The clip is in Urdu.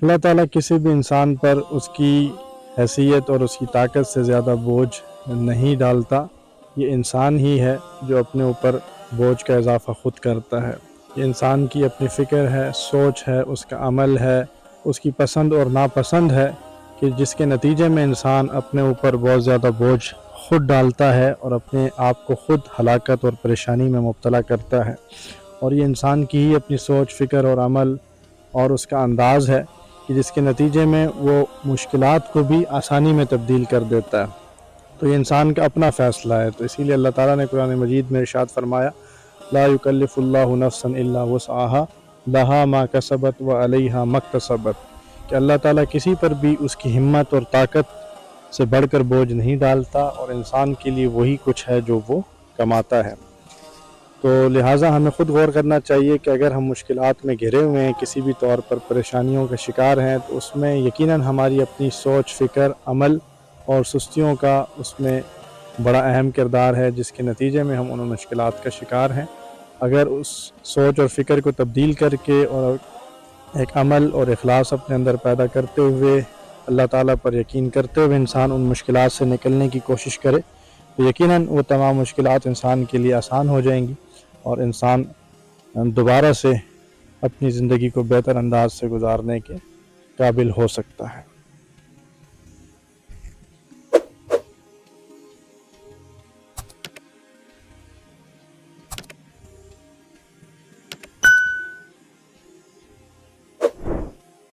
اللہ تعالیٰ کسی بھی انسان پر اس کی حیثیت اور اس کی طاقت سے زیادہ بوجھ نہیں ڈالتا. یہ انسان ہی ہے جو اپنے اوپر بوجھ کا اضافہ خود کرتا ہے. یہ انسان کی اپنی فکر ہے، سوچ ہے، اس کا عمل ہے، اس کی پسند اور ناپسند ہے کہ جس کے نتیجے میں انسان اپنے اوپر بہت زیادہ بوجھ خود ڈالتا ہے اور اپنے آپ کو خود ہلاکت اور پریشانی میں مبتلا کرتا ہے. اور یہ انسان کی ہی اپنی سوچ، فکر اور عمل اور اس کا انداز ہے کہ جس کے نتیجے میں وہ مشکلات کو بھی آسانی میں تبدیل کر دیتا ہے. تو یہ انسان کا اپنا فیصلہ ہے. تو اسی لیے اللہ تعالیٰ نے قرآن مجید میں ارشاد فرمایا لا یکلف اللہ نفسا الا وسعها لها ما کسبت وعلیہا ما اکتسبت، کہ اللہ تعالیٰ کسی پر بھی اس کی ہمت اور طاقت سے بڑھ کر بوجھ نہیں ڈالتا، اور انسان کے لیے وہی کچھ ہے جو وہ کماتا ہے. تو لہٰذا ہمیں خود غور کرنا چاہیے کہ اگر ہم مشکلات میں گھرے ہوئے ہیں، کسی بھی طور پر پریشانیوں کا شکار ہیں، تو اس میں یقیناً ہماری اپنی سوچ، فکر، عمل اور سستیوں کا اس میں بڑا اہم کردار ہے، جس کے نتیجے میں ہم ان مشکلات کا شکار ہیں. اگر اس سوچ اور فکر کو تبدیل کر کے اور ایک عمل اور اخلاص اپنے اندر پیدا کرتے ہوئے اللہ تعالیٰ پر یقین کرتے ہوئے انسان ان مشکلات سے نکلنے کی کوشش کرے، تو یقیناً وہ تمام مشکلات انسان کے لیے آسان ہو جائیں گی اور انسان دوبارہ سے اپنی زندگی کو بہتر انداز سے گزارنے کے قابل ہو سکتا ہے.